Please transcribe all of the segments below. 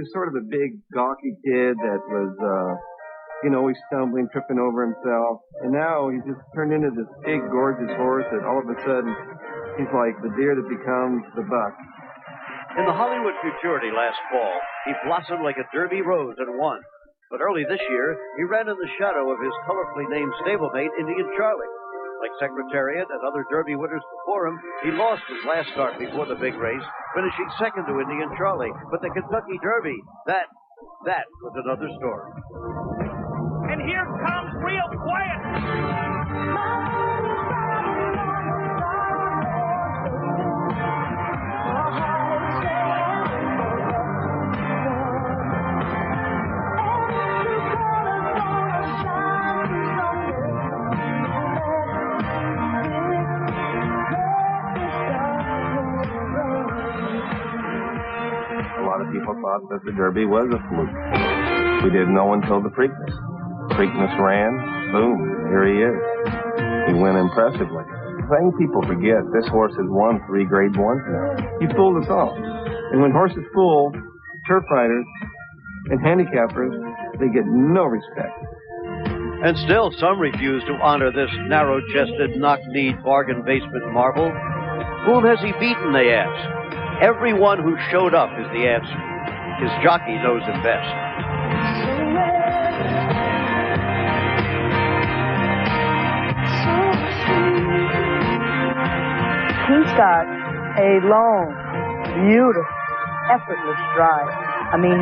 he was sort of a big, gawky kid that was, always stumbling, tripping over himself. And now he's just turned into this big, gorgeous horse that all of a sudden he's like the deer that becomes the buck. In the Hollywood Futurity last fall, he blossomed like a Derby rose and won. But early this year, he ran in the shadow of his colorfully named stablemate, Indian Charlie. Like Secretariat and other Derby winners before him, he lost his last start before the big race, finishing second to Indian Charlie. But the Kentucky Derby, that was another story. And here comes Real Quiet. A lot of people thought that the Derby was a fluke. We didn't know until the Preakness. Preakness ran, boom, here he is. He went impressively. The thing people forget, this horse has won 3 Grade 1s now. He fooled us all. And when horses fool, turf riders and handicappers, they get no respect. And still, some refuse to honor this narrow-chested, knock-kneed, bargain basement marvel. Whom has he beaten, they ask? Everyone who showed up is the answer. His jockey knows it best. He's got a long, beautiful, effortless stride. I mean,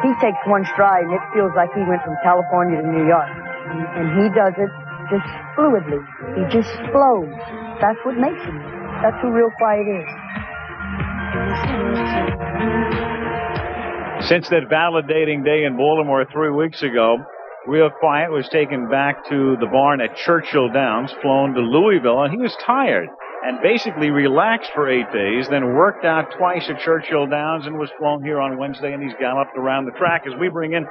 he takes one stride and it feels like he went from California to New York. And he does it just fluidly. He just flows. That's what makes him. That's who Real Quiet is. Since that validating day in Baltimore 3 weeks ago, Real Quiet was taken back to the barn at Churchill Downs, flown to Louisville, and he was tired and basically relaxed for 8 days, then worked out twice at Churchill Downs and was flown here on Wednesday, and he's galloped around the track as we bring in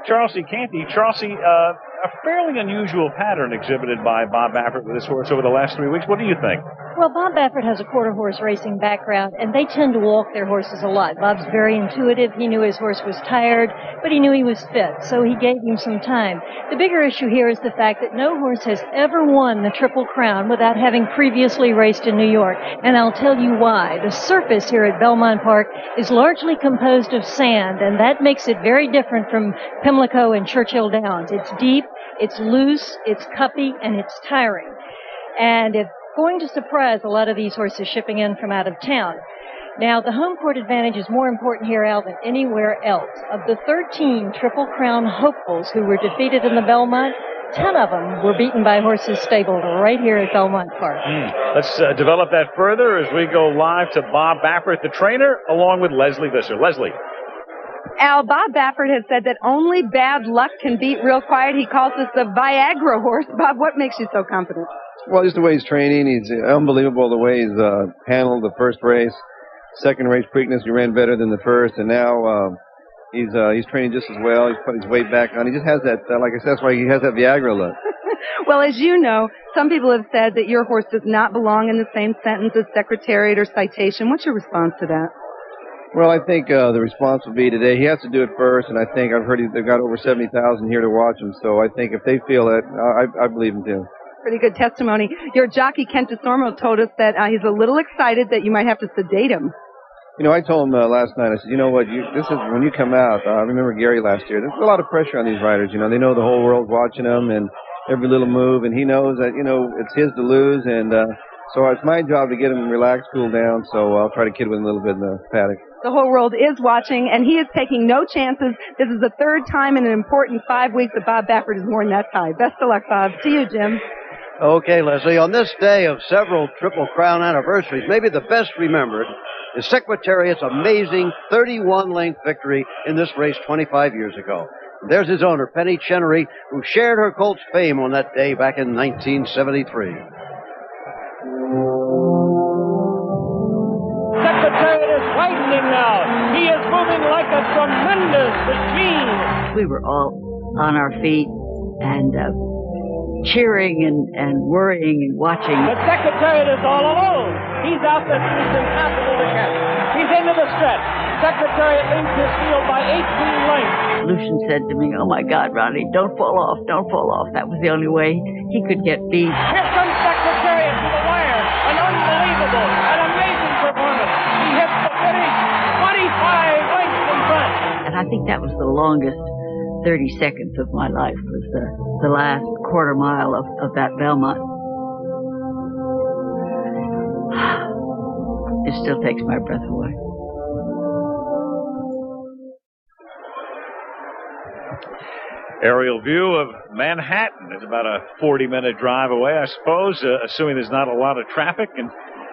Charles C. Canty. Charles C., a fairly unusual pattern exhibited by Bob Baffert with this horse over the last 3 weeks. What do you think? Well, Bob Baffert has a quarter horse racing background, and they tend to walk their horses a lot. Bob's very intuitive. He knew his horse was tired, but he knew he was fit, so he gave him some time. The bigger issue here is the fact that no horse has ever won the Triple Crown without having previously raced in New York, and I'll tell you why. The surface here at Belmont Park is largely composed of sand, and that makes it very different from Pimlico and Churchill Downs. It's deep, it's loose, it's cuppy, and it's tiring. And it's going to surprise a lot of these horses shipping in from out of town. Now, the home court advantage is more important here, Al, than anywhere else. Of the 13 Triple Crown hopefuls who were defeated in the Belmont, 10 of them were beaten by horses stabled right here at Belmont Park. Let's develop that further as we go live to Bob Baffert, the trainer, along with Leslie Visser. Leslie. Al, Bob Baffert has said that only bad luck can beat Real Quiet. He calls this the Viagra horse. Bob, what makes you so confident? Well, just the way he's training. He's unbelievable the way he's handled the first race. Second race, Preakness, he ran better than the first, and now he's training just as well. He's put his weight back on. He just has that, like I said, that's why he has that Viagra look. Well, as you know, some people have said that your horse does not belong in the same sentence as Secretariat or Citation. What's your response to that? Well, I think the response will be today. He has to do it first, and I think I've heard they've got over 70,000 here to watch him. So I think if they feel it, I believe him too. Pretty good testimony. Your jockey, Kent DeSormo, told us that he's a little excited that you might have to sedate him. You know, I told him last night, I said, you know what, this is when you come out, I remember Gary last year, there's a lot of pressure on these riders. You know, they know the whole world's watching them and every little move, and he knows that, you know, it's his to lose, and so it's my job to get him relaxed, cool down, so I'll try to kid with him a little bit in the paddock. The whole world is watching, and he is taking no chances. This is the third time in an important 5 weeks that Bob Baffert has worn that tie. Best of luck, Bob. To you, Jim. Okay, Leslie, on this day of several Triple Crown anniversaries, maybe the best remembered is Secretariat's amazing 31-length victory in this race 25 years ago. There's his owner, Penny Chenery, who shared her colt's fame on that day back in 1973. Secretariat is widening now. He is moving like a tremendous machine. We were all on our feet and cheering and worrying and watching. The Secretariat is all alone. He's out there using capital to catch. He's into the stretch. Secretariat leads his field by 18 lengths. Lucian said to me, "Oh my God, Ronnie, don't fall off, don't fall off." That was the only way he could get beat. Here comes Secretariat to the wire. An unbelievable, an amazing performance. He hits the finish 25 lengths in front. And I think that was the longest 30 seconds of my life, was the last quarter mile of that Belmont. It still takes my breath away. Aerial view of Manhattan. It's about a 40-minute drive away, I suppose, assuming there's not a lot of traffic. And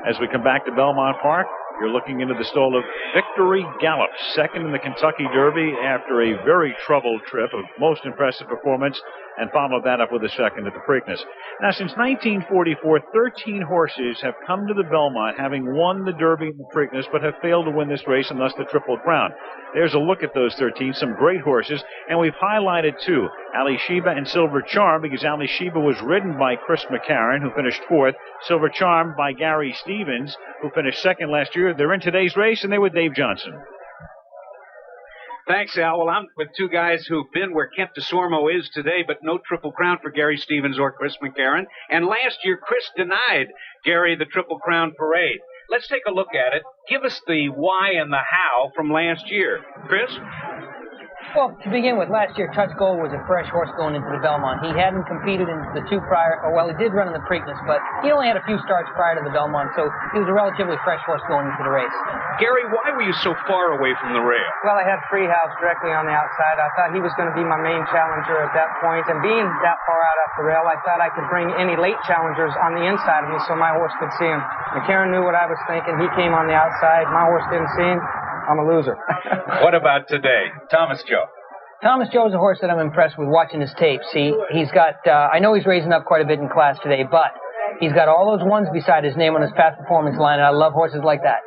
as we come back to Belmont Park, you're looking into the stall of Victory Gallop, second in the Kentucky Derby after a very troubled trip, a most impressive performance, and followed that up with a second at the Preakness. Now, since 1944, 13 horses have come to the Belmont, having won the Derby and the Preakness, but have failed to win this race and thus the Triple Crown. There's a look at those 13, some great horses, and we've highlighted two, Ali Sheba and Silver Charm, because Ali Sheba was ridden by Chris McCarron, who finished fourth, Silver Charm by Gary Stevens, who finished second last year. They're in today's race, and they're with Dave Johnson. Thanks, Al. Well, I'm with two guys who've been where Kent DeSormo is today, but no Triple Crown for Gary Stevens or Chris McCarron. And last year, Chris denied Gary the Triple Crown parade. Let's take a look at it. Give us the why and the how from last year. Chris? Well, to begin with, last year, Touch Gold was a fresh horse going into the Belmont. He hadn't competed in the two prior, or well, he did run in the Preakness, but he only had a few starts prior to the Belmont, so he was a relatively fresh horse going into the race. Gary, why were you so far away from the rail? Well, I had Freehouse directly on the outside. I thought he was going to be my main challenger at that point, and being that far out off the rail, I thought I could bring any late challengers on the inside of me so my horse could see him. McCarron knew what I was thinking. He came on the outside. My horse didn't see him. I'm a loser. What about today? Thomas Joe. Thomas Joe's a horse that I'm impressed with watching his tapes. He's got, I know he's raising up quite a bit in class today, but he's got all those ones beside his name on his past performance line, and I love horses like that.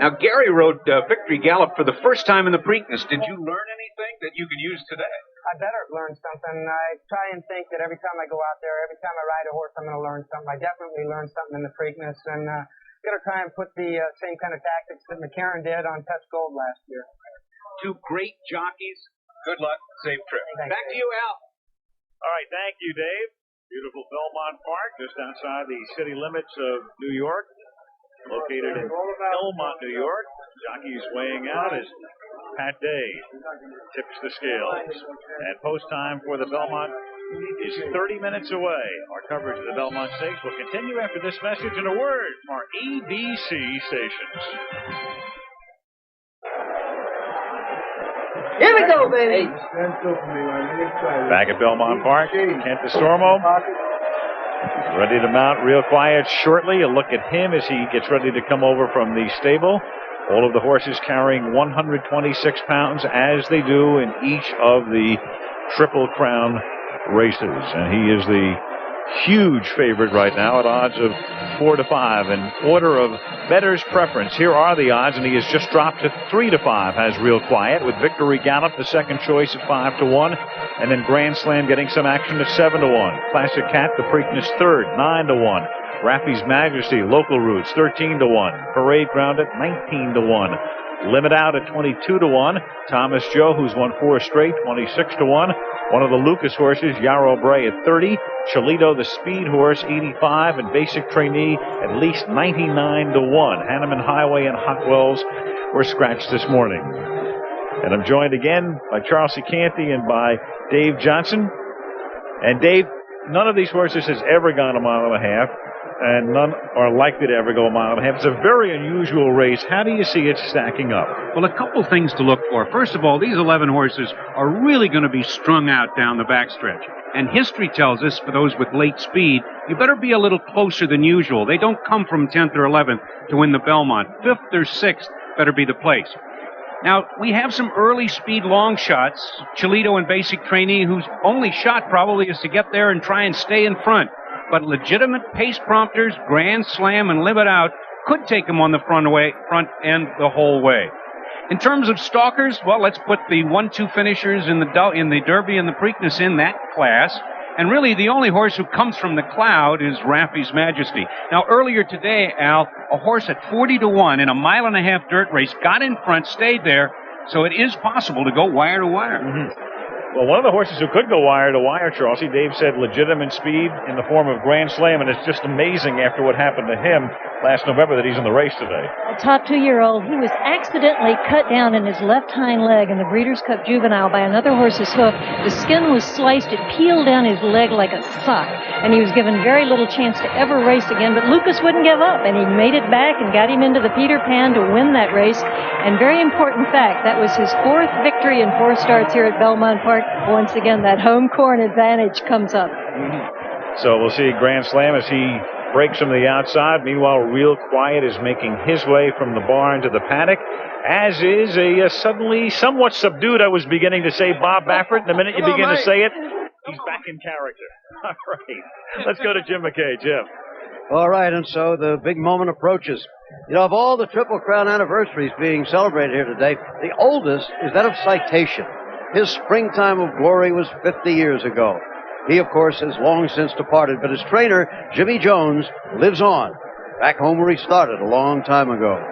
Now, Gary rode Victory Gallop for the first time in the Preakness. Did you learn anything that you can use today? I better learn something. I try and think that every time I go out there, every time I ride a horse, I'm going to learn something. I definitely learned something in the Preakness, and going to try and put the same kind of tactics that McCarron did on Touch Gold last year. Two great jockeys. Good luck. Safe trip. Back to you, Al. All right, thank you, Dave. Beautiful Belmont Park, just outside the city limits of New York, located in Belmont, New York. Jockeys weighing out as Pat Day tips the scales. And post time for the Belmont is 30 minutes away. Our coverage of the Belmont Stakes will continue after this message and a word from our ABC stations. Here we go, baby. Back at Belmont Park, Kent DeSormo ready to mount real quiet shortly. A look at him as he gets ready to come over from the stable. All of the horses carrying 126 pounds as they do in each of the Triple Crown races. And he is the huge favorite right now at odds of 4-5. In order of bettor's preference, here are the odds, and he has just dropped to 3-5. Has Real Quiet with Victory Gallop, the second choice at 5-1, and then Grand Slam getting some action at 7-1. Classic Cat, the Preakness third, 9-1. Raffy's Majesty, local routes, 13-1. Parade Ground at 19-1. Limit Out at 22-1. Thomas Joe, who's won 4 straight, 26-1. One of the Lucas horses, Yarrow Bray at 30. Cholito, the speed horse, 85. And Basic Trainee at least 99-1. Hanneman Highway and Hot Wells were scratched this morning. And I'm joined again by Charles C. Canty and by Dave Johnson. And Dave, none of these horses has ever gone 1.5 miles. And none are likely to ever go 1.5 miles. It's a very unusual race. How do you see it stacking up? Well, a couple things to look for. First of all, these 11 horses are really going to be strung out down the backstretch. And history tells us, for those with late speed, you better be a little closer than usual. They don't come from 10th or 11th to win the Belmont. 5th or 6th better be the place. Now, we have some early speed long shots. Cholito and Basic Trainee, whose only shot probably is to get there and try and stay in front. But legitimate pace prompters, Grand Slam, and Limit Out could take them on the front end the whole way. In terms of stalkers, well, let's put the 1-2 finishers in the Derby and the Preakness in that class. And really, the only horse who comes from the cloud is Raffy's Majesty. Now, earlier today, Al, a horse at 40-1 in a 1.5-mile dirt race got in front, stayed there, so it is possible to go wire to wire. Mm-hmm. Well, one of the horses who could go wire to wire, Chauncey, Dave said legitimate speed in the form of Grand Slam, and it's just amazing after what happened to him last November that he's in the race today. A top 2-year-old, he was accidentally cut down in his left hind leg in the Breeders' Cup Juvenile by another horse's hoof. The skin was sliced, it peeled down his leg like a sock, and he was given very little chance to ever race again, but Lucas wouldn't give up, and he made it back and got him into the Peter Pan to win that race. And very important fact, that was his 4th victory in 4 starts here at Belmont Park. Once again, that home corn advantage comes up. So we'll see Grand Slam as he breaks from the outside. Meanwhile, Real Quiet is making his way from the barn to the paddock, as is a suddenly somewhat subdued, I was beginning to say, Bob Baffert. The minute you begin to say it, he's back in character. All right, let's go to Jim McKay. Jim. All right, and so the big moment approaches. You know, of all the Triple Crown anniversaries being celebrated here today, the oldest is that of Citation. His springtime of glory was 50 years ago. He, of course, has long since departed, but his trainer, Jimmy Jones, lives on, back home where he started a long time ago.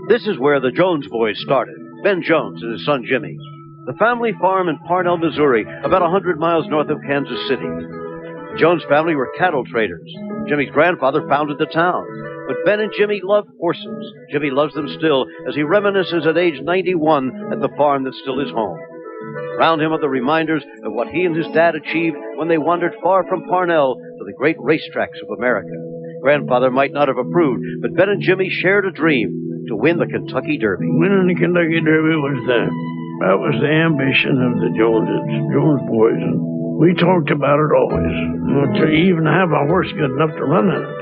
This is where the Jones boys started, Ben Jones and his son Jimmy. The family farm in Parnell, Missouri, about 100 miles north of Kansas City. The Jones family were cattle traders. Jimmy's grandfather founded the town. But Ben and Jimmy love horses. Jimmy loves them still as he reminisces at age 91 at the farm that still is home. Around him are the reminders of what he and his dad achieved when they wandered far from Parnell to the great racetracks of America. Grandfather might not have approved, but Ben and Jimmy shared a dream to win the Kentucky Derby. Winning the Kentucky Derby was the ambition of the Jones boys, and we talked about it always. To even have a horse good enough to run in it,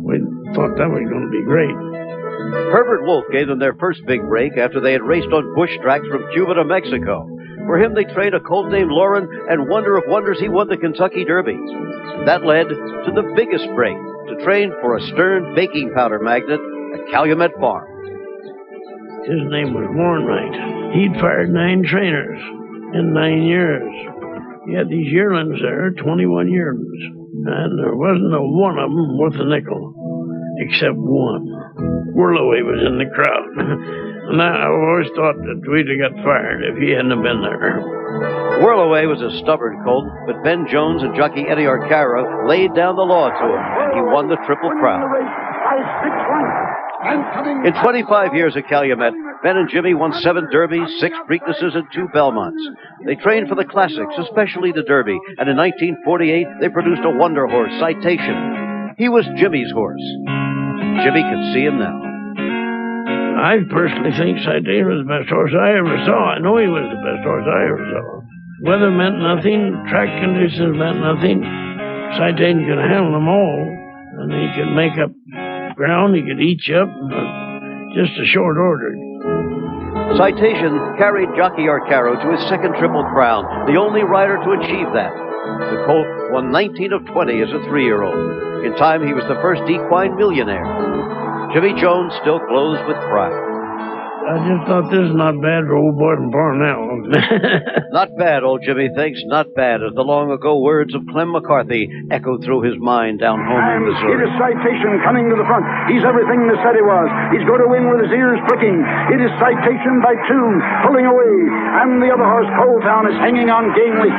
we thought that was going to be great. Herbert Wolf gave them their first big break after they had raced on bush tracks from Cuba to Mexico. For him, they trained a colt named Lauren, and wonder of wonders, he won the Kentucky Derby. That led to the biggest break, to train for a Stern baking powder magnate at Calumet Farm. His name was Warren Wright. He'd fired 9 trainers in 9 years. He had these yearlings there, 21 yearlings, and there wasn't a one of them worth a nickel, except one. Whirlaway was in the crowd. And I always thought that we'd have got fired if he hadn't have been there. Whirlaway was a stubborn colt, but Ben Jones and jockey Eddie Arcaro laid down the law to him, and he won the Triple Crown. In 25 years at Calumet, Ben and Jimmy won 7 Derbies, 6 Preaknesses, and 2 Belmonts. They trained for the classics, especially the Derby, and in 1948 they produced a wonder horse, Citation. He was Jimmy's horse. Jimmy can see him now. I personally think Citation was the best horse I ever saw. I know he was the best horse I ever saw. Weather meant nothing. Track conditions meant nothing. Citation could handle them all. And he could make up ground. He could eat you up in just a short order. Citation carried jockey Arcaro to his second Triple Crown, the only rider to achieve that. The colt won 19 of 20 as a 3-year-old. In time, he was the first equine millionaire. Jimmy Jones still glows with pride. I just thought this is not bad for old boy from Parnell. Not bad, old Jimmy thinks, not bad, as the long-ago words of Clem McCarthy echoed through his mind down home in Missouri. It is Citation coming to the front. He's everything they said he was. He's going to win with his ears pricking. It is Citation by 2, pulling away. And the other horse, Cold Town, is hanging on gamely.